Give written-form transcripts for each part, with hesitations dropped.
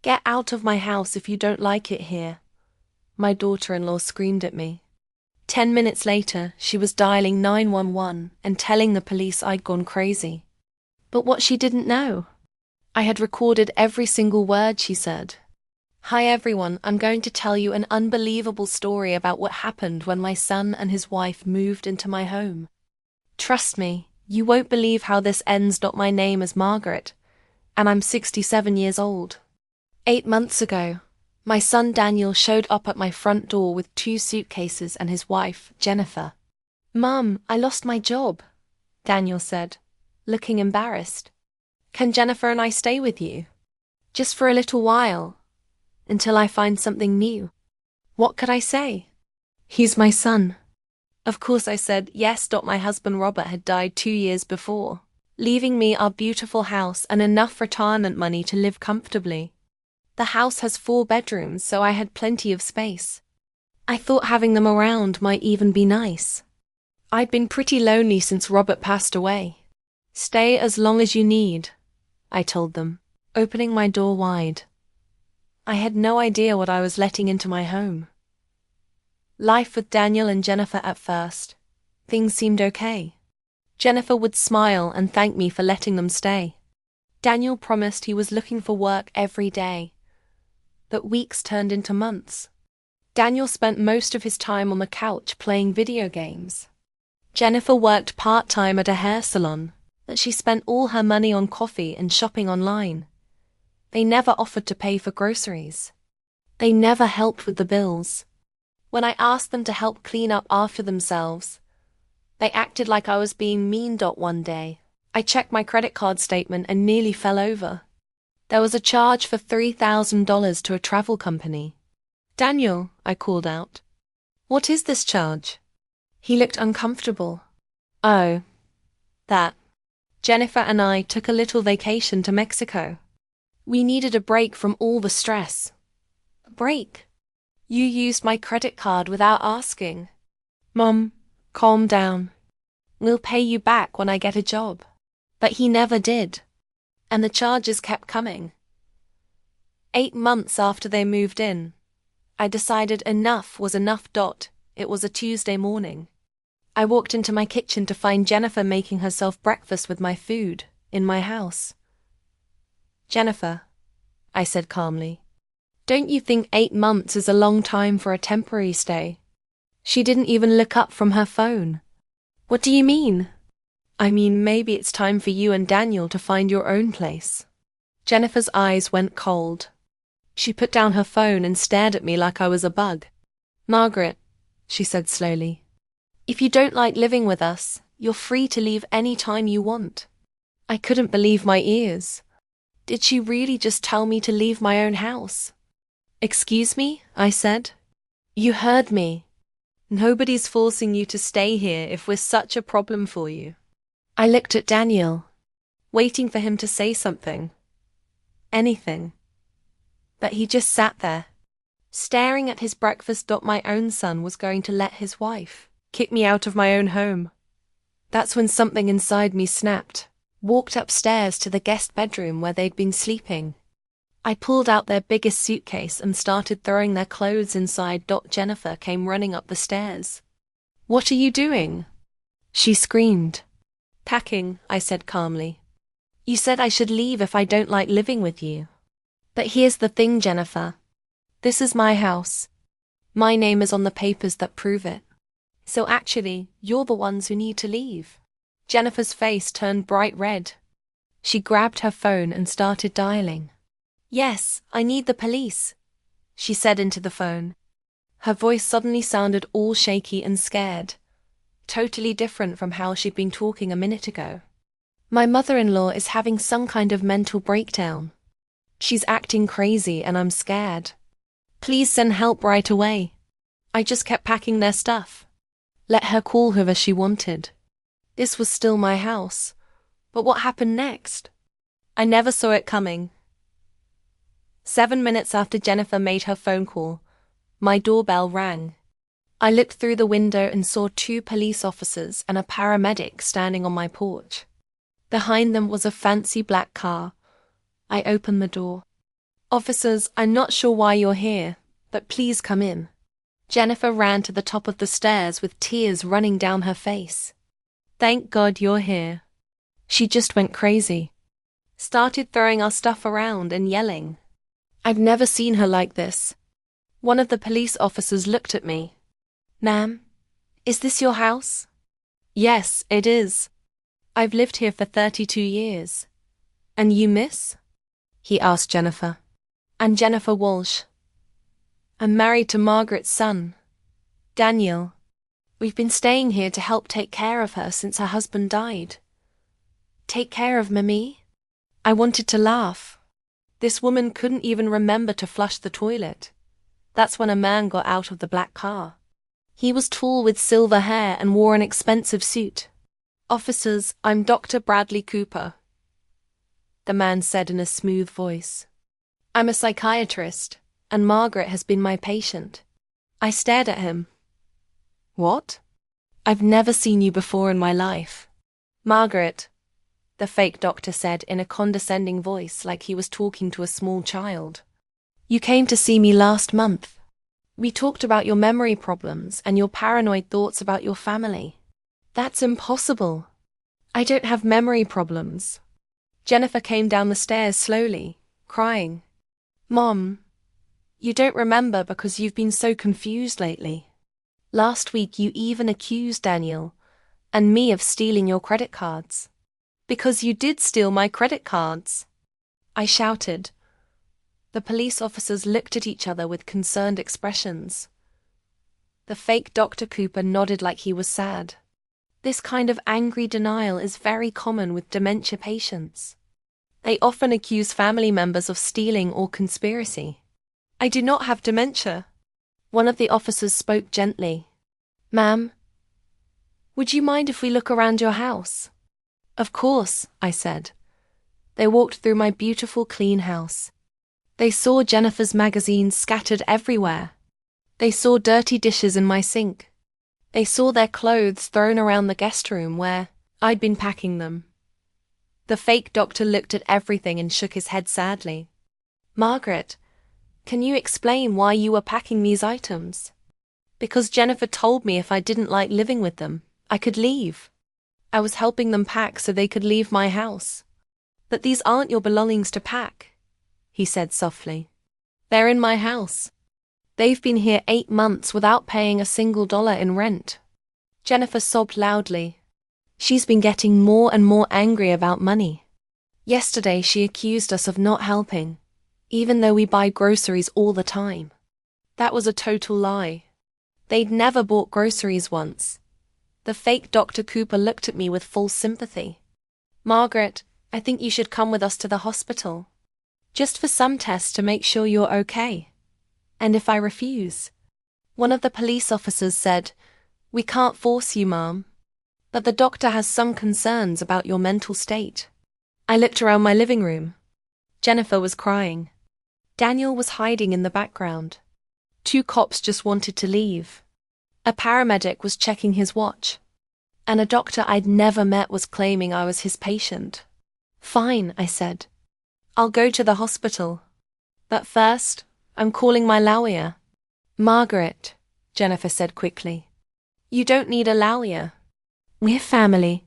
"Get out of my house if you don't like it here," my daughter-in-law screamed at me. 10 minutes later, she was dialing 911 and telling the police I'd gone crazy. But what she didn't know, I had recorded every single word she said. "Hi everyone, I'm going to tell you an unbelievable story about what happened when my son and his wife moved into my home. Trust me, you won't believe how this ends. My name is Margaret, and I'm 67 years old. 8 months ago, my son Daniel showed up at my front door with 2 suitcases and his wife, Jennifer. "Mom, I lost my job," Daniel said, looking embarrassed. "Can Jennifer and I stay with you? Just for a little while, until I find something new." What could I say? He's my son. Of course I said yes. My husband Robert had died 2 years before, leaving me our beautiful house and enough retirement money to live comfortably. The house has 4 bedrooms, so I had plenty of space. I thought having them around might even be nice. I'd been pretty lonely since Robert passed away. "Stay as long as you need," I told them, opening my door wide. I had no idea what I was letting into my home. Life with Daniel and Jennifer at first. Things seemed okay. Jennifer would smile and thank me for letting them stay. Daniel promised he was looking for work every day. But weeks turned into months. Daniel spent most of his time on the couch playing video games. Jennifer worked part-time at a hair salon, but she spent all her money on coffee and shopping online. They never offered to pay for groceries. They never helped with the bills. When I asked them to help clean up after themselves, they acted like I was being mean. One day, I checked my credit card statement and nearly fell over. There was a charge for $3,000 to a travel company. "Daniel," I called out, "what is this charge?" He looked uncomfortable. "Oh, that. Jennifer and I took a little vacation to Mexico. We needed a break from all the stress." "A break? You used my credit card without asking." "Mom, calm down. We'll pay you back when I get a job." But he never did. And the charges kept coming. 8 months after they moved in, I decided enough was enough. It was a Tuesday morning. I walked into my kitchen to find Jennifer making herself breakfast with my food in my house. "Jennifer," I said calmly, "don't you think 8 months is a long time for a temporary stay?" She didn't even look up from her phone. "What do you mean?" "I mean, maybe it's time for you and Daniel to find your own place." Jennifer's eyes went cold. She put down her phone and stared at me like I was a bug. "Margaret," she said slowly, "if you don't like living with us, you're free to leave any time you want." I couldn't believe my ears. Did she really just tell me to leave my own house? "Excuse me?" I said. "You heard me. Nobody's forcing you to stay here if we're such a problem for you." I looked at Daniel, waiting for him to say something. Anything. But he just sat there, staring at his breakfast. My own son was going to let his wife kick me out of my own home. That's when something inside me snapped. Walked upstairs to the guest bedroom where they'd been sleeping. I pulled out their biggest suitcase and started throwing their clothes inside. Jennifer came running up the stairs. "What are you doing?" she screamed. "Packing," I said calmly. "You said I should leave if I don't like living with you." "But here's the thing, Jennifer. This is my house. My name is on the papers that prove it. So actually, you're the ones who need to leave." Jennifer's face turned bright red. She grabbed her phone and started dialing. "Yes, I need the police," she said into the phone. Her voice suddenly sounded all shaky and scared, totally different from how she'd been talking a minute ago. "My mother-in-law is having some kind of mental breakdown. She's acting crazy and I'm scared. Please send help right away." I just kept packing their stuff. Let her call whoever she wanted. This was still my house. But what happened next? I never saw it coming. 7 minutes after Jennifer made her phone call, my doorbell rang. I looked through the window and saw 2 police officers and a paramedic standing on my porch. Behind them was a fancy black car. I opened the door. Officers, I'm not sure why you're here, but please come in. Jennifer ran to the top of the stairs with tears running down her face. Thank God you're here. She just went crazy. Started throwing our stuff around and yelling. I've never seen her like this. One of the police officers looked at me. Ma'am, is this your house? Yes, it is. I've lived here for 32 years. And you, miss? He asked Jennifer. I'm Jennifer Walsh. I'm married to Margaret's son, Daniel. We've been staying here to help take care of her since her husband died. Take care of Mimi? I wanted to laugh. This woman couldn't even remember to flush the toilet. That's when a man got out of the black car. He was tall with silver hair and wore an expensive suit. Officers, I'm Dr. Bradley Cooper, the man said in a smooth voice. I'm a psychiatrist, and Margaret has been my patient. I stared at him. What? I've never seen you before in my life. Margaret, the fake doctor said in a condescending voice like he was talking to a small child. You came to see me last month. We talked about your memory problems and your paranoid thoughts about your family. That's impossible. I don't have memory problems. Jennifer came down the stairs slowly, crying. Mom, you don't remember because you've been so confused lately. Last week you even accused Daniel and me of stealing your credit cards. Because you did steal my credit cards. I shouted. The police officers looked at each other with concerned expressions. The fake Dr. Cooper nodded like he was sad. This kind of angry denial is very common with dementia patients. They often accuse family members of stealing or conspiracy. I do not have dementia. One of the officers spoke gently. Ma'am, would you mind if we look around your house? Of course, I said. They walked through my beautiful clean house. They saw Jennifer's magazines scattered everywhere. They saw dirty dishes in my sink. They saw their clothes thrown around the guest room where I'd been packing them. The fake doctor looked at everything and shook his head sadly. Margaret, can you explain why you were packing these items? Because Jennifer told me if I didn't like living with them, I could leave. I was helping them pack so they could leave my house. But these aren't your belongings to pack, he said softly. They're in my house. They've been here 8 months without paying a single dollar in rent. Jennifer sobbed loudly. She's been getting more and more angry about money. Yesterday she accused us of not helping, even though we buy groceries all the time. That was a total lie. They'd never bought groceries once. The fake Dr. Cooper looked at me with full sympathy. Margaret, I think you should come with us to the hospital. Just for some tests to make sure you're okay. And if I refuse? One of the police officers said, We can't force you, Mom. But the doctor has some concerns about your mental state. I looked around my living room. Jennifer was crying. Daniel was hiding in the background. 2 cops just wanted to leave. A paramedic was checking his watch. And a doctor I'd never met was claiming I was his patient. Fine, I said. I'll go to the hospital. But first, I'm calling my lawyer. Margaret, Jennifer said quickly. You don't need a lawyer. We're family.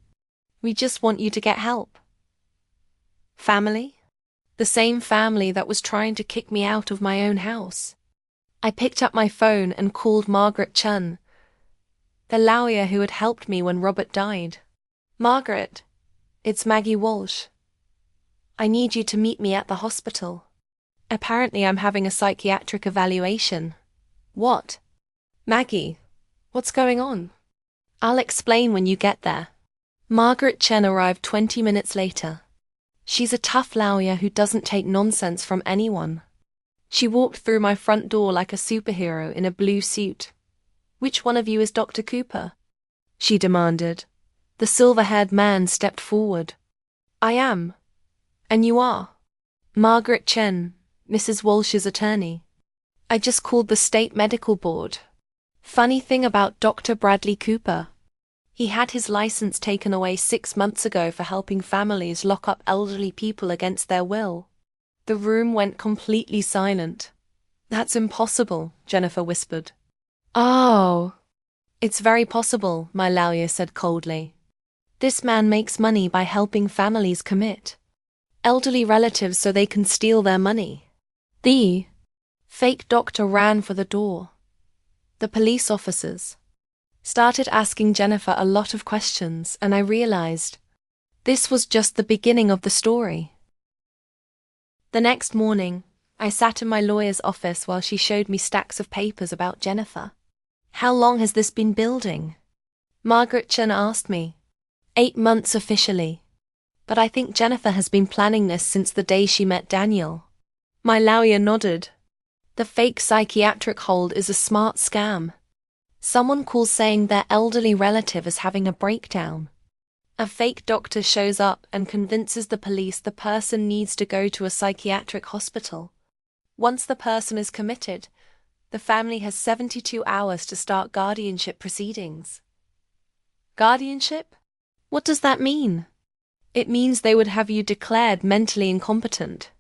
We just want you to get help. Family? The same family that was trying to kick me out of my own house. I picked up my phone and called Margaret Chun, the lawyer who had helped me when Robert died. Margaret, it's Maggie Walsh. I need you to meet me at the hospital. Apparently I'm having a psychiatric evaluation. What? Maggie, what's going on? I'll explain when you get there. Margaret Chen arrived 20 minutes later. She's a tough lawyer who doesn't take nonsense from anyone. She walked through my front door like a superhero in a blue suit. Which one of you is Dr. Cooper? She demanded. The silver-haired man stepped forward. I am. And you are? Margaret Chen, Mrs. Walsh's attorney. I just called the state medical board. Funny thing about Dr. Bradley Cooper. He had his license taken away 6 months ago for helping families lock up elderly people against their will. The room went completely silent. "That's impossible," Jennifer whispered. "Oh, it's very possible," my lawyer said coldly. "This man makes money by helping families commit elderly relatives so they can steal their money." The fake doctor ran for the door. The police officers started asking Jennifer a lot of questions, and I realized this was just the beginning of the story. The next morning, I sat in my lawyer's office while she showed me stacks of papers about Jennifer. "How long has this been building?" Margaret Chen asked me. 8 months officially. But I think Jennifer has been planning this since the day she met Daniel. My lawyer nodded. The fake psychiatric hold is a smart scam. Someone calls saying their elderly relative is having a breakdown. A fake doctor shows up and convinces the police the person needs to go to a psychiatric hospital. Once the person is committed, the family has 72 hours to start guardianship proceedings. Guardianship? What does that mean? It means they would have you declared mentally incompetent.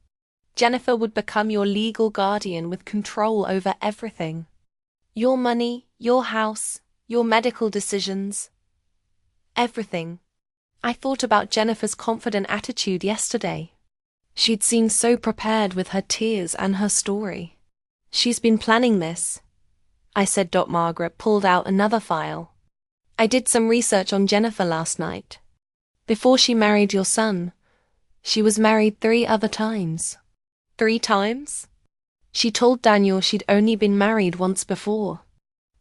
Jennifer would become your legal guardian with control over everything. Your money, your house, your medical decisions. Everything. I thought about Jennifer's confident attitude yesterday. She'd seemed so prepared with her tears and her story. "She's been planning this," I said. Margaret pulled out another file. "I did some research on Jennifer last night. Before she married your son, she was married 3 other times." 3 times? She told Daniel she'd only been married once before.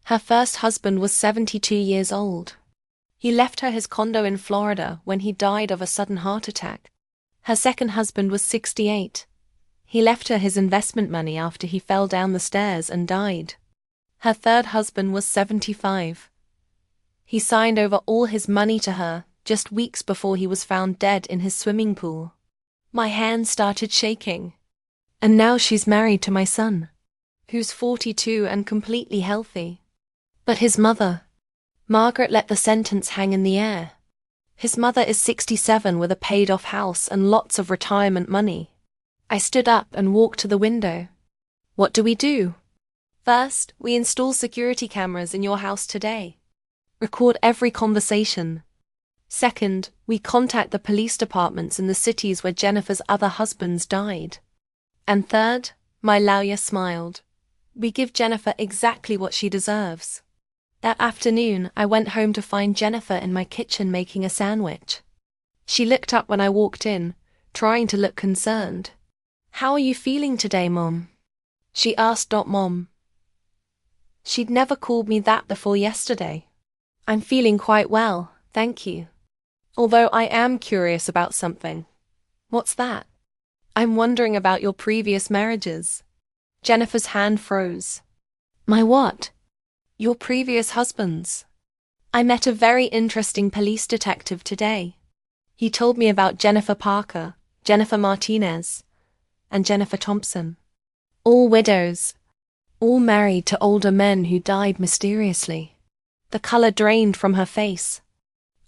Her first husband was 72 years old. He left her his condo in Florida when he died of a sudden heart attack. Her second husband was 68. He left her his investment money after he fell down the stairs and died. Her third husband was 75. He signed over all his money to her just weeks before he was found dead in his swimming pool. My hands started shaking. And now she's married to my son, who's 42 and completely healthy. But his mother... Margaret let the sentence hang in the air. His mother is 67 with a paid-off house and lots of retirement money. I stood up and walked to the window. "What do we do?" "First, we install security cameras in your house today. Record every conversation. Second, we contact the police departments in the cities where Jennifer's other husbands died. And third," my lawyer smiled, "we give Jennifer exactly what she deserves." That afternoon, I went home to find Jennifer in my kitchen making a sandwich. She looked up when I walked in, trying to look concerned. "How are you feeling today, Mom?" she asked. Mom. She'd never called me that before yesterday. "I'm feeling quite well, thank you. Although I am curious about something." "What's that?" "I'm wondering about your previous marriages." Jennifer's hand froze. "My what?" "Your previous husbands. I met a very interesting police detective today. He told me about Jennifer Parker, Jennifer Martinez, and Jennifer Thompson. All widows. All married to older men who died mysteriously." The color drained from her face.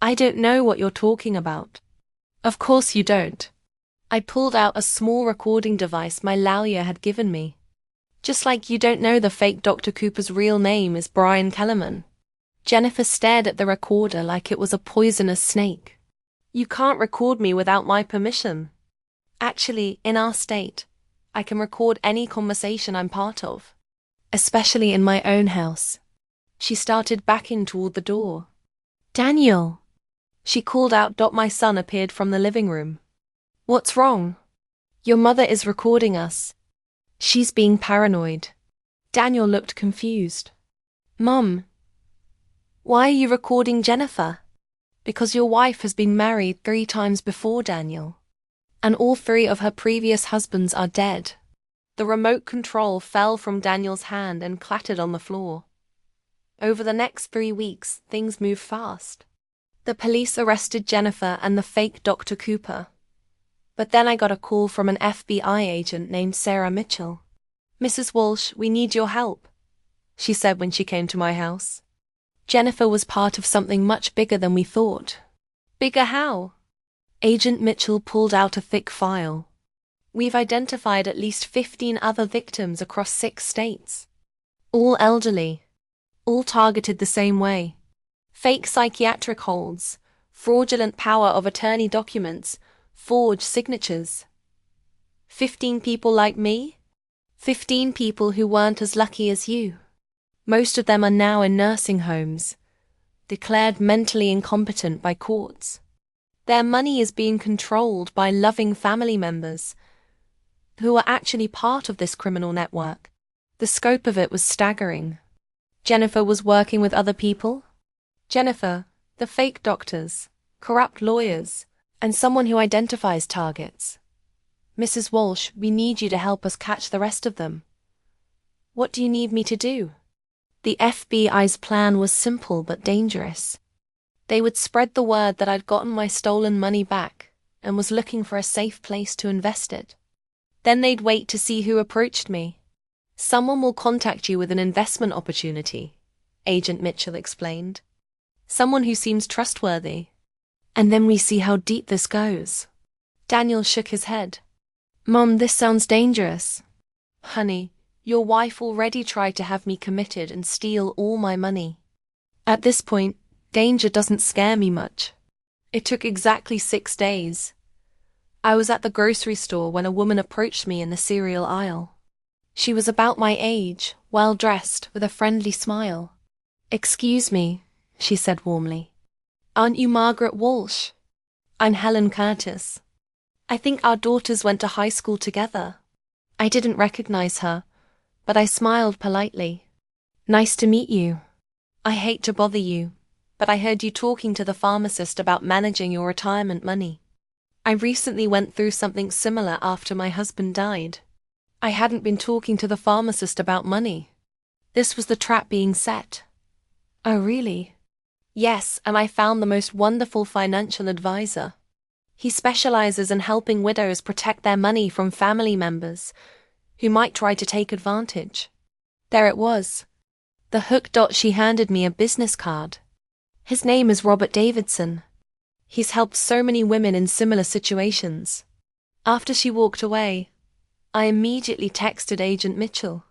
"I don't know what you're talking about." "Of course you don't." I pulled out a small recording device my lawyer had given me. "Just like you don't know the fake Dr. Cooper's real name is Brian Kellerman." Jennifer stared at the recorder like it was a poisonous snake. "You can't record me without my permission. Actually, in our state, I can record any conversation I'm part of. Especially in my own house." She started backing toward the door. "Daniel!" she called out. My son appeared from the living room. "What's wrong?" "Your mother is recording us. She's being paranoid." Daniel looked confused. "Mom, why are you recording Jennifer?" "Because your wife has been married 3 times before, Daniel. And all 3 of her previous husbands are dead." The remote control fell from Daniel's hand and clattered on the floor. Over the next 3 weeks, things moved fast. The police arrested Jennifer and the fake Dr. Cooper. But then I got a call from an FBI agent named Sarah Mitchell. "Mrs. Walsh, we need your help," she said when she came to my house. Jennifer was part of something much bigger than we thought. "Bigger how?" Agent Mitchell pulled out a thick file. We've identified at least 15 other victims across 6 states. All elderly. All targeted the same way. Fake psychiatric holds, fraudulent power of attorney documents, forged signatures. 15 people like me? 15 people who weren't as lucky as you. Most of them are now in nursing homes, declared mentally incompetent by courts. Their money is being controlled by loving family members who are actually part of this criminal network. The scope of it was staggering. Jennifer was working with other people. Jennifer, the fake doctors, corrupt lawyers, and someone who identifies targets. Mrs. Walsh, we need you to help us catch the rest of them. What do you need me to do? The FBI's plan was simple but dangerous. They would spread the word that I'd gotten my stolen money back and was looking for a safe place to invest it. Then they'd wait to see who approached me. Someone will contact you with an investment opportunity, Agent Mitchell explained. Someone who seems trustworthy. And then we see how deep this goes. Daniel shook his head. Mom, this sounds dangerous. Honey, your wife already tried to have me committed and steal all my money. At this point, danger doesn't scare me much. It took exactly 6 days. I was at the grocery store when a woman approached me in the cereal aisle. She was about my age, well-dressed, with a friendly smile. Excuse me, she said warmly. Aren't you Margaret Walsh? I'm Helen Curtis. I think our daughters went to high school together. I didn't recognize her, but I smiled politely. Nice to meet you. I hate to bother you, but I heard you talking to the pharmacist about managing your retirement money. I recently went through something similar after my husband died. I hadn't been talking to the pharmacist about money. This was the trap being set. Oh, really? Yes, and I found the most wonderful financial advisor. He specializes in helping widows protect their money from family members who might try to take advantage. There it was. The hook. She handed me a business card. His name is Robert Davidson. He's helped so many women in similar situations. After she walked away, I immediately texted Agent Mitchell.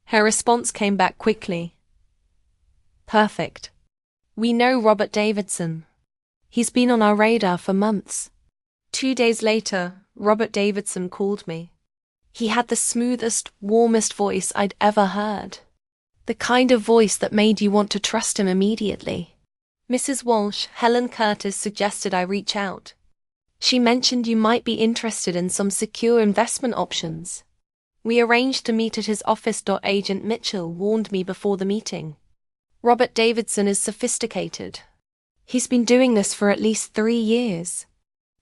Her response came back quickly. Perfect. We know Robert Davidson. He's been on our radar for months. 2 days later, Robert Davidson called me. He had the smoothest, warmest voice I'd ever heard. The kind of voice that made you want to trust him immediately. Mrs. Walsh, Helen Curtis suggested I reach out. She mentioned you might be interested in some secure investment options. We arranged to meet at his office. Agent Mitchell warned me before the meeting. Robert Davidson is sophisticated. He's been doing this for at least 3 years.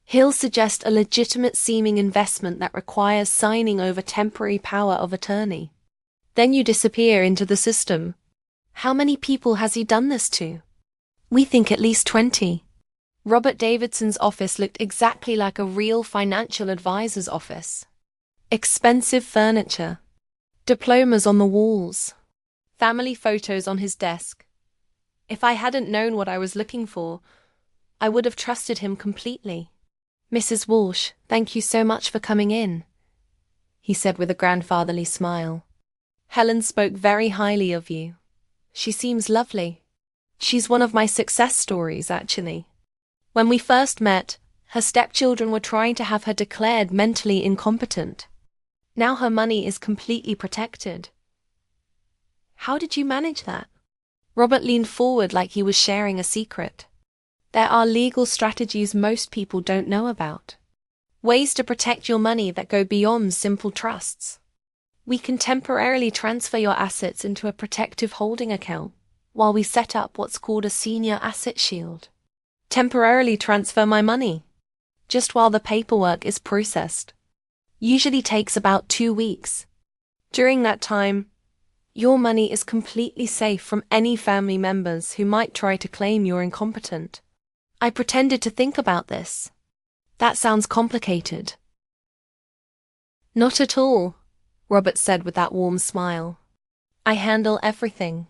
He'll suggest a legitimate-seeming investment that requires signing over temporary power of attorney. Then you disappear into the system. How many people has he done this to? We think at least 20. Robert Davidson's office looked exactly like a real financial advisor's office. Expensive furniture. Diplomas on the walls. Family photos on his desk. If I hadn't known what I was looking for, I would have trusted him completely. Mrs. Walsh, thank you so much for coming in, he said with a grandfatherly smile. Helen spoke very highly of you. She seems lovely. She's one of my success stories, actually. When we first met, her stepchildren were trying to have her declared mentally incompetent. Now her money is completely protected. How did you manage that? Robert leaned forward like he was sharing a secret. There are legal strategies most people don't know about. Ways to protect your money that go beyond simple trusts. We can temporarily transfer your assets into a protective holding account while we set up what's called a senior asset shield. Temporarily transfer my money, just while the paperwork is processed. Usually takes about 2 weeks. During that time, your money is completely safe from any family members who might try to claim you're incompetent. I pretended to think about this. That sounds complicated. Not at all, Robert said with that warm smile. I handle everything.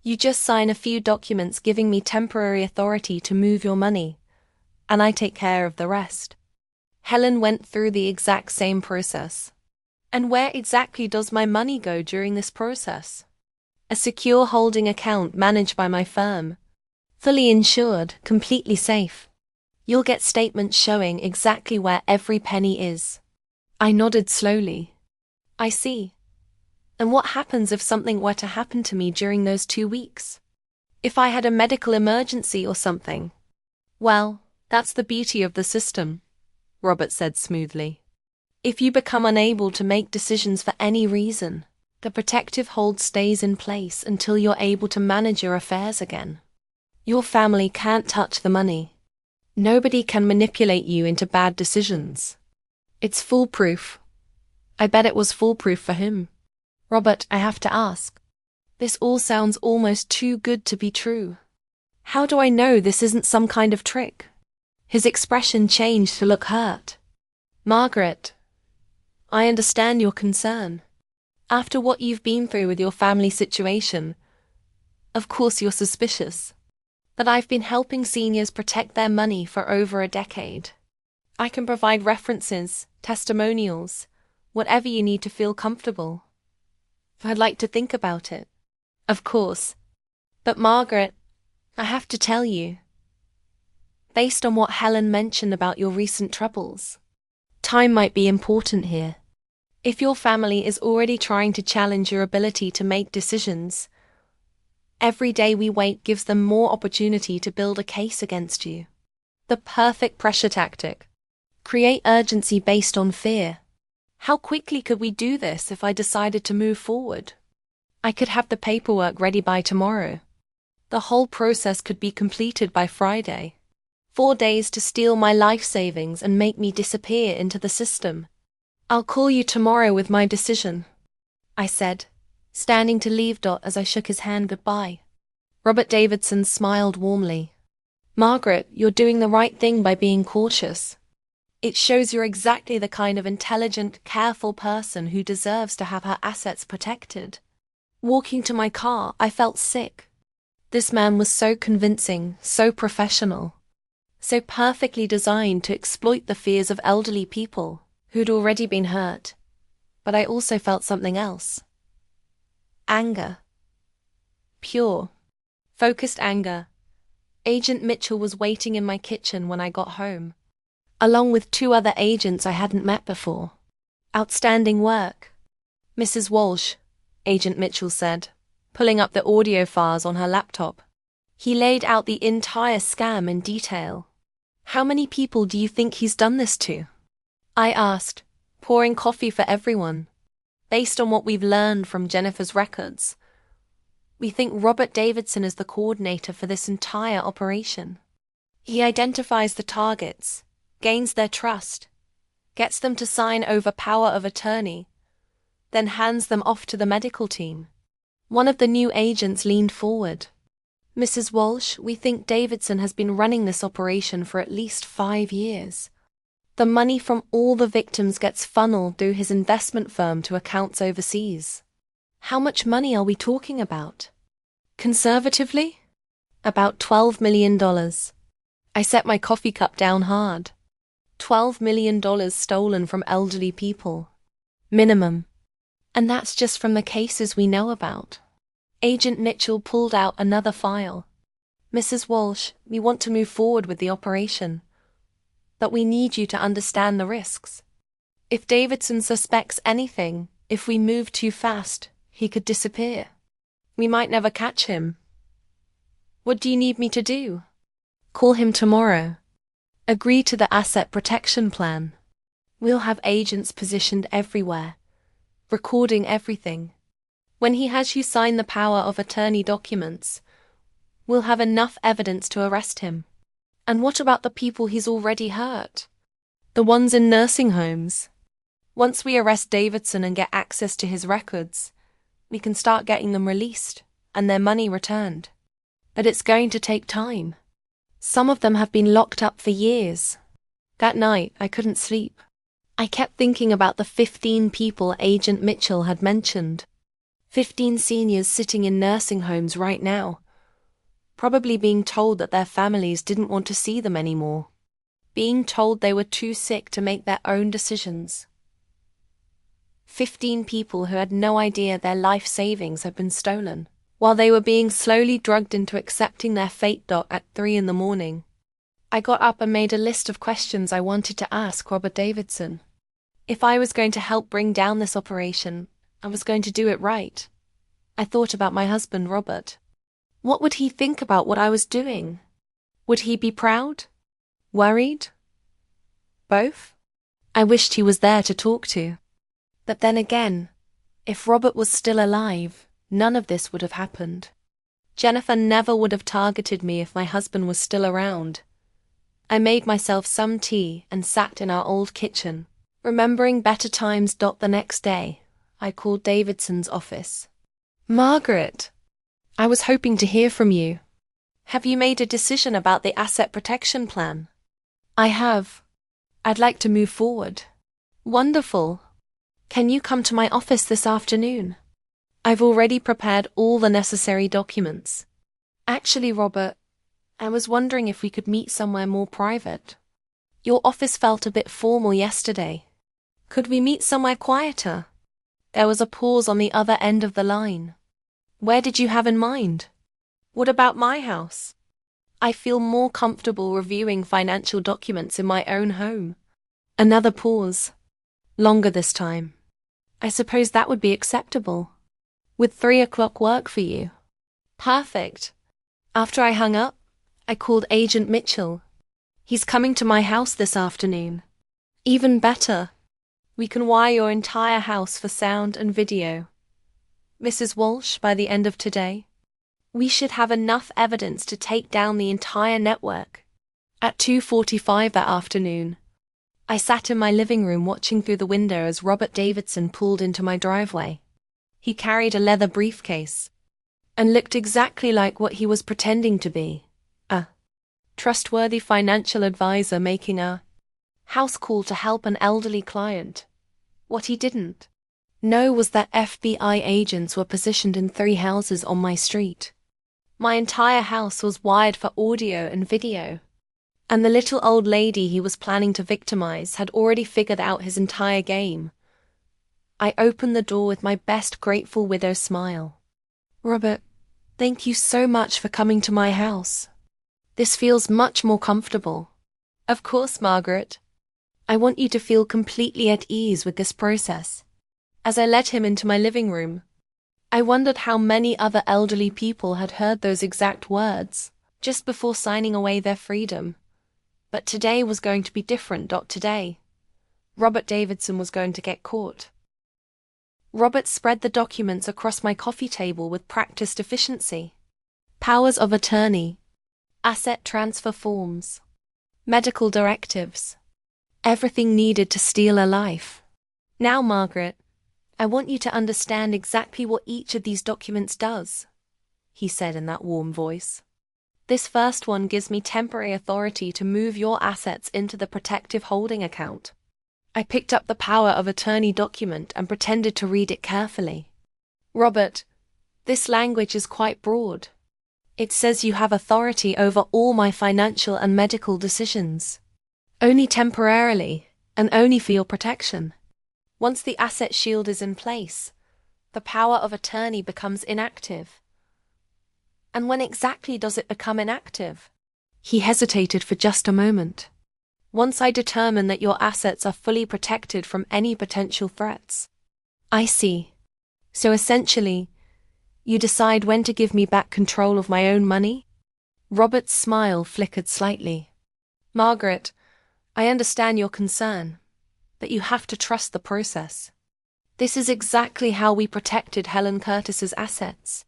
You just sign a few documents giving me temporary authority to move your money, and I take care of the rest. Helen went through the exact same process. And where exactly does my money go during this process? A secure holding account managed by my firm. Fully insured, completely safe. You'll get statements showing exactly where every penny is. I nodded slowly. I see. And what happens if something were to happen to me during those 2 weeks? If I had a medical emergency or something? Well, that's the beauty of the system, Robert said smoothly. If you become unable to make decisions for any reason, the protective hold stays in place until you're able to manage your affairs again. Your family can't touch the money. Nobody can manipulate you into bad decisions. It's foolproof. I bet it was foolproof for him. Robert, I have to ask. This all sounds almost too good to be true. How do I know this isn't some kind of trick? His expression changed to look hurt. Margaret, I understand your concern. After what you've been through with your family situation, of course you're suspicious. But I've been helping seniors protect their money for over a decade. I can provide references, testimonials, whatever you need to feel comfortable. I'd like to think about it. Of course. But Margaret, I have to tell you. Based on what Helen mentioned about your recent troubles, time might be important here. If your family is already trying to challenge your ability to make decisions, every day we wait gives them more opportunity to build a case against you. The perfect pressure tactic. Create urgency based on fear. How quickly could we do this if I decided to move forward? I could have the paperwork ready by tomorrow. The whole process could be completed by Friday. 4 days to steal my life savings and make me disappear into the system. I'll call you tomorrow with my decision, I said, standing to leave Dot as I shook his hand goodbye. Robert Davidson smiled warmly. Margaret, you're doing the right thing by being cautious. It shows you're exactly the kind of intelligent, careful person who deserves to have her assets protected. Walking to my car, I felt sick. This man was so convincing, so professional, so perfectly designed to exploit the fears of elderly people who'd already been hurt. But I also felt something else. Anger. Pure, focused anger. Agent Mitchell was waiting in my kitchen when I got home, along with 2 other agents I hadn't met before. Outstanding work. Mrs. Walsh, Agent Mitchell said, pulling up the audio files on her laptop. He laid out the entire scam in detail. How many people do you think he's done this to? I asked, pouring coffee for everyone. Based on what we've learned from Jennifer's records, we think Robert Davidson is the coordinator for this entire operation. He identifies the targets, gains their trust, gets them to sign over power of attorney, then hands them off to the medical team. One of the new agents leaned forward. Mrs. Walsh, we think Davidson has been running this operation for at least 5 years. The money from all the victims gets funneled through his investment firm to accounts overseas. How much money are we talking about? Conservatively? About $12 million. I set my coffee cup down hard. $12 million stolen from elderly people. Minimum. And that's just from the cases we know about. Agent Mitchell pulled out another file. Mrs. Walsh, we want to move forward with the operation, but we need you to understand the risks. If Davidson suspects anything, if we move too fast, he could disappear. We might never catch him. What do you need me to do? Call him tomorrow. Agree to the asset protection plan. We'll have agents positioned everywhere, recording everything. When he has you sign the power of attorney documents, we'll have enough evidence to arrest him. And what about the people he's already hurt? The ones in nursing homes? Once we arrest Davidson and get access to his records, we can start getting them released and their money returned. But it's going to take time. Some of them have been locked up for years. That night, I couldn't sleep. I kept thinking about the 15 people Agent Mitchell had mentioned. 15 seniors sitting in nursing homes right now, probably being told that their families didn't want to see them anymore. being told they were too sick to make their own decisions. 15 people who had no idea their life savings had been stolen, while they were being slowly drugged into accepting their fate at 3 in the morning. I got up and made a list of questions I wanted to ask Robert Davidson. If I was going to help bring down this operation, I was going to do it right. I thought about my husband, Robert. What would he think about what I was doing? Would he be proud? Worried? Both? I wished he was there to talk to. But then again, if Robert was still alive, none of this would have happened. Jennifer never would have targeted me if my husband was still around. I made myself some tea and sat in our old kitchen, remembering better times. The next day, I called Davidson's office. Margaret, I was hoping to hear from you. Have you made a decision about the asset protection plan? I have. I'd like to move forward. Wonderful. Can you come to my office this afternoon? I've already prepared all the necessary documents. Actually, Robert, I was wondering if we could meet somewhere more private. Your office felt a bit formal yesterday. Could we meet somewhere quieter? There was a pause on the other end of the line. Where did you have in mind? What about my house? I feel more comfortable reviewing financial documents in my own home. Another pause. Longer this time. I suppose that would be acceptable. Would 3 o'clock work for you? Perfect. After I hung up, I called Agent Mitchell. He's coming to my house this afternoon. Even better. We can wire your entire house for sound and video. Mrs. Walsh, by the end of today, we should have enough evidence to take down the entire network. At 2:45 that afternoon, I sat in my living room watching through the window as Robert Davidson pulled into my driveway. He carried a leather briefcase and looked exactly like what he was pretending to be, a trustworthy financial advisor making a house call to help an elderly client. What he didn't know was that FBI agents were positioned in 3 houses on my street. My entire house was wired for audio and video. And the little old lady he was planning to victimize had already figured out his entire game. I opened the door with my best grateful widow smile. Robert, thank you so much for coming to my house. This feels much more comfortable. Of course, Margaret. I want you to feel completely at ease with this process. As I led him into my living room, I wondered how many other elderly people had heard those exact words just before signing away their freedom. But today was going to be different. Today, Robert Davidson was going to get caught. Robert spread the documents across my coffee table with practiced efficiency. Powers of attorney, asset transfer forms, medical directives, everything needed to steal a life. Now, Margaret, I want you to understand exactly what each of these documents does, he said in that warm voice. This first one gives me temporary authority to move your assets into the protective holding account. I picked up the power of attorney document and pretended to read it carefully. Robert, this language is quite broad. It says you have authority over all my financial and medical decisions. Only temporarily, and only for your protection. Once the asset shield is in place, the power of attorney becomes inactive. And when exactly does it become inactive? He hesitated for just a moment. Once I determine that your assets are fully protected from any potential threats. I see. So essentially, you decide when to give me back control of my own money? Robert's smile flickered slightly. Margaret, I understand your concern, but you have to trust the process. This is exactly how we protected Helen Curtis's assets.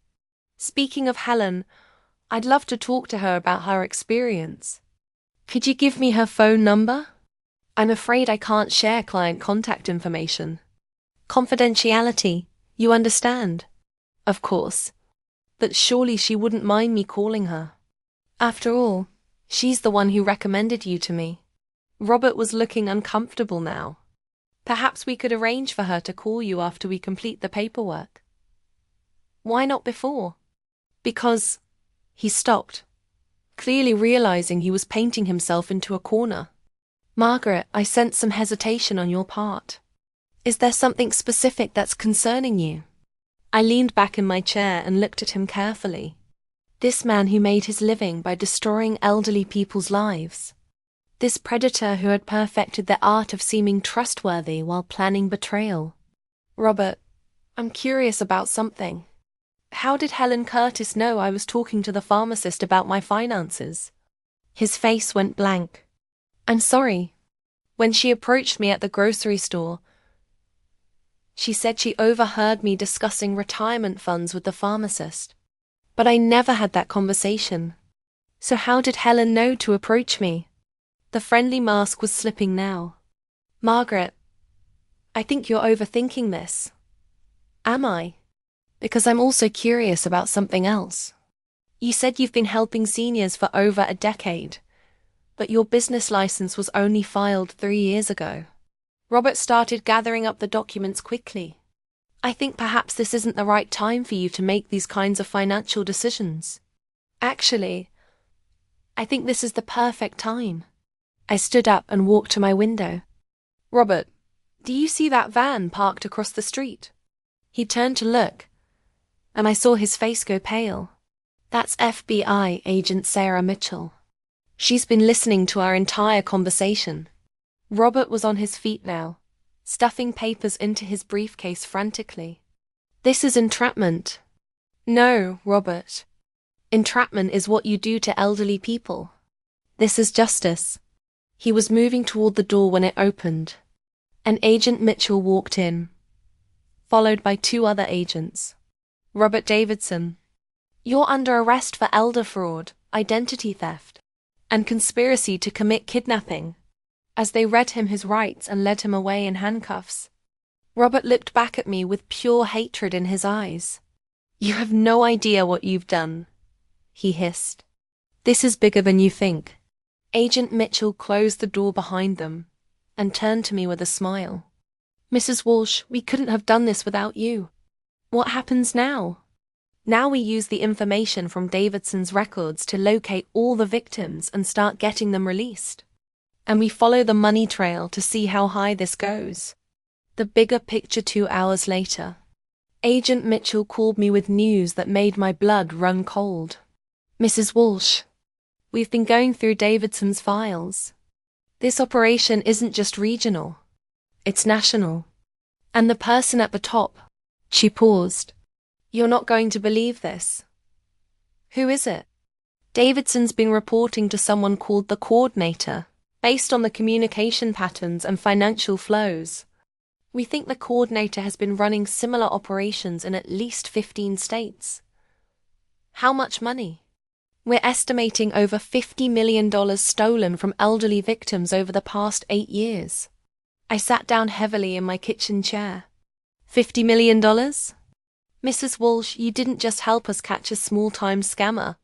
Speaking of Helen, I'd love to talk to her about her experience. Could you give me her phone number? I'm afraid I can't share client contact information. Confidentiality, you understand? Of course. But surely she wouldn't mind me calling her. After all, she's the one who recommended you to me. Robert was looking uncomfortable now. Perhaps we could arrange for her to call you after we complete the paperwork. Why not before? Because he stopped, clearly realizing he was painting himself into a corner. Margaret, I sense some hesitation on your part. Is there something specific that's concerning you? I leaned back in my chair and looked at him carefully. This man who made his living by destroying elderly people's lives. This predator who had perfected the art of seeming trustworthy while planning betrayal. Robert, I'm curious about something. How did Helen Curtis know I was talking to the pharmacist about my finances? His face went blank. I'm sorry. When she approached me at the grocery store, she said she overheard me discussing retirement funds with the pharmacist. But I never had that conversation. So how did Helen know to approach me? The friendly mask was slipping now. Margaret, I think you're overthinking this. Am I? Because I'm also curious about something else. You said you've been helping seniors for over a decade, but your business license was only filed 3 years ago. Robert started gathering up the documents quickly. I think perhaps this isn't the right time for you to make these kinds of financial decisions. Actually, I think this is the perfect time. I stood up and walked to my window. Robert, do you see that van parked across the street? He turned to look, and I saw his face go pale. That's FBI agent Sarah Mitchell. She's been listening to our entire conversation. Robert was on his feet now, stuffing papers into his briefcase frantically. This is entrapment. No, Robert. Entrapment is what you do to elderly people. This is justice. He was moving toward the door when it opened. And Agent Mitchell walked in, followed by 2 other agents. Robert Davidson, you're under arrest for elder fraud, identity theft, and conspiracy to commit kidnapping. As they read him his rights and led him away in handcuffs, Robert looked back at me with pure hatred in his eyes. You have no idea what you've done, he hissed. This is bigger than you think. Agent Mitchell closed the door behind them and turned to me with a smile. Mrs. Walsh, we couldn't have done this without you. What happens now? Now we use the information from Davidson's records to locate all the victims and start getting them released. And we follow the money trail to see how high this goes. The bigger picture 2 hours later. Agent Mitchell called me with news that made my blood run cold. Mrs. Walsh, we've been going through Davidson's files. This operation isn't just regional. It's national. And the person at the top. She paused. You're not going to believe this. Who is it? Davidson's been reporting to someone called the coordinator, based on the communication patterns and financial flows. We think the coordinator has been running similar operations in at least 15 states. How much money? We're estimating over $50 million stolen from elderly victims over the past 8 years. I sat down heavily in my kitchen chair. $50 million? Mrs. Walsh, you didn't just help us catch a small-time scammer.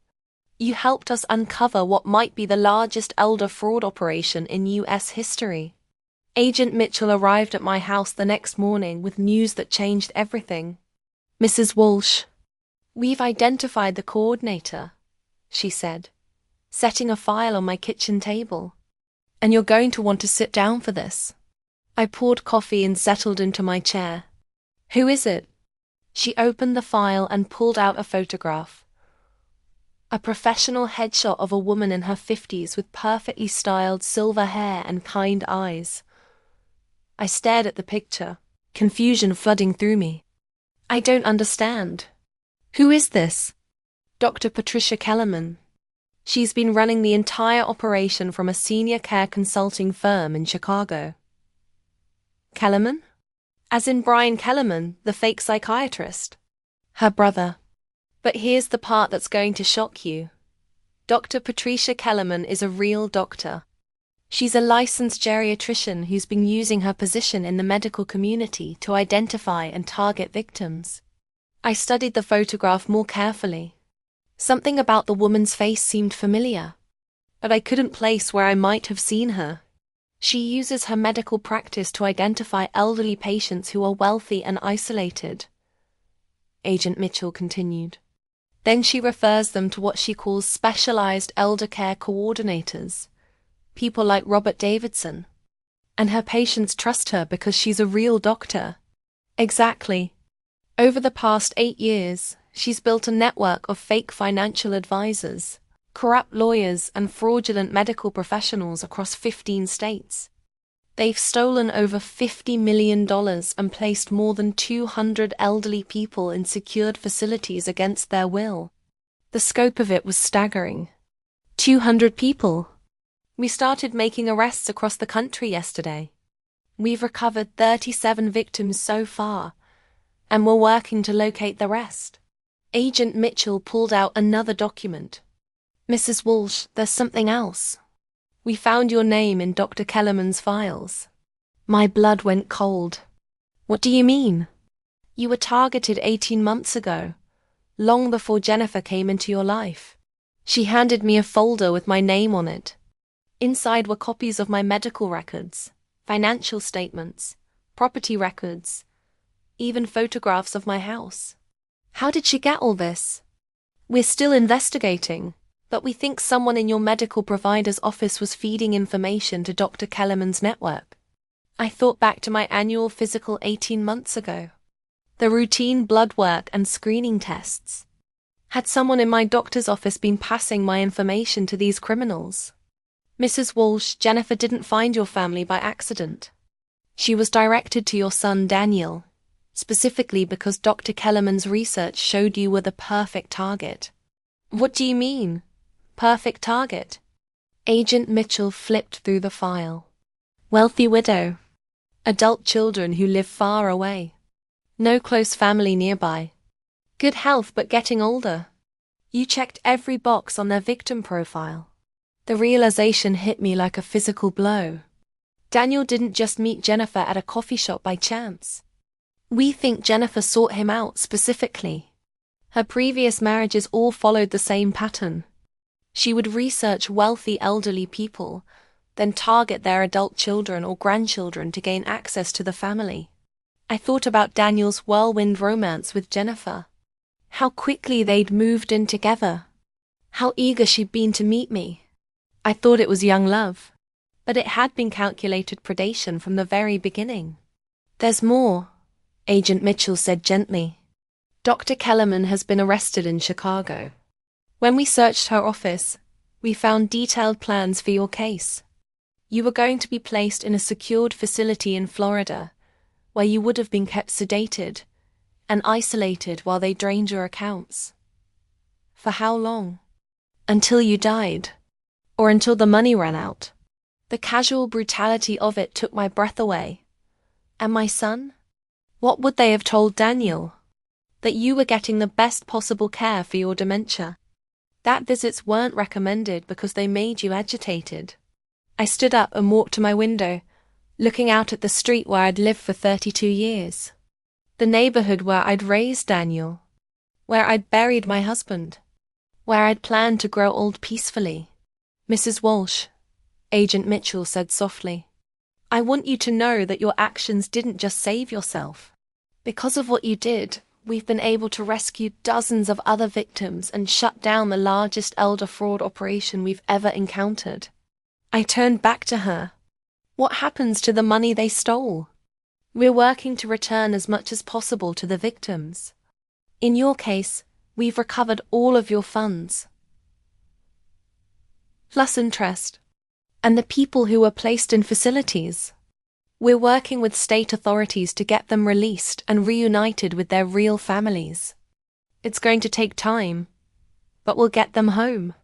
You helped us uncover what might be the largest elder fraud operation in U.S. history. Agent Mitchell arrived at my house the next morning with news that changed everything. Mrs. Walsh, we've identified the coordinator, she said, setting a file on my kitchen table. And you're going to want to sit down for this. I poured coffee and settled into my chair. Who is it? She opened the file and pulled out a photograph. A professional headshot of a woman in her 50s with perfectly styled silver hair and kind eyes. I stared at the picture, confusion flooding through me. I don't understand. Who is this? Dr. Patricia Kellerman. She's been running the entire operation from a senior care consulting firm in Chicago. Kellerman? As in Brian Kellerman, the fake psychiatrist. Her brother. But here's the part that's going to shock you. Dr. Patricia Kellerman is a real doctor. She's a licensed geriatrician who's been using her position in the medical community to identify and target victims. I studied the photograph more carefully. Something about the woman's face seemed familiar, but I couldn't place where I might have seen her. She uses her medical practice to identify elderly patients who are wealthy and isolated, Agent Mitchell continued. Then she refers them to what she calls specialized elder care coordinators, people like Robert Davidson. And her patients trust her because she's a real doctor. Exactly. Over the past 8 years, she's built a network of fake financial advisors, corrupt lawyers, and fraudulent medical professionals across 15 states. They've stolen over $50 million and placed more than 200 elderly people in secured facilities against their will. The scope of it was staggering. 200 people. We started making arrests across the country yesterday. We've recovered 37 victims so far, and we're working to locate the rest. Agent Mitchell pulled out another document. Mrs. Walsh, there's something else. We found your name in Dr. Kellerman's files. My blood went cold. What do you mean? You were targeted 18 months ago, long before Jennifer came into your life. She handed me a folder with my name on it. Inside were copies of my medical records, financial statements, property records, even photographs of my house. How did she get all this? We're still investigating, but we think someone in your medical provider's office was feeding information to Dr. Kellerman's network. I thought back to my annual physical 18 months ago. The routine blood work and screening tests. Had someone in my doctor's office been passing my information to these criminals? Mrs. Walsh, Jennifer didn't find your family by accident. She was directed to your son Daniel, specifically because Dr. Kellerman's research showed you were the perfect target. What do you mean, perfect target? Agent Mitchell flipped through the file. Wealthy widow. Adult children who live far away. No close family nearby. Good health but getting older. You checked every box on their victim profile. The realization hit me like a physical blow. Daniel didn't just meet Jennifer at a coffee shop by chance. We think Jennifer sought him out specifically. Her previous marriages all followed the same pattern. She would research wealthy elderly people, then target their adult children or grandchildren to gain access to the family. I thought about Daniel's whirlwind romance with Jennifer. How quickly they'd moved in together. How eager she'd been to meet me. I thought it was young love, but it had been calculated predation from the very beginning. There's more, Agent Mitchell said gently. Dr. Kellerman has been arrested in Chicago. When we searched her office, we found detailed plans for your case. You were going to be placed in a secured facility in Florida, where you would have been kept sedated and isolated while they drained your accounts. For how long? Until you died. Or until the money ran out. The casual brutality of it took my breath away. And my son? What would they have told Daniel? That you were getting the best possible care for your dementia. That visits weren't recommended because they made you agitated. I stood up and walked to my window, looking out at the street where I'd lived for 32 years. The neighborhood where I'd raised Daniel. Where I'd buried my husband. Where I'd planned to grow old peacefully. Mrs. Walsh, Agent Mitchell said softly, I want you to know that your actions didn't just save yourself. Because of what you did, we've been able to rescue dozens of other victims and shut down the largest elder fraud operation we've ever encountered. I turned back to her. What happens to the money they stole? We're working to return as much as possible to the victims. In your case, we've recovered all of your funds. Plus interest. And the people who were placed in facilities. We're working with state authorities to get them released and reunited with their real families. It's going to take time, but we'll get them home.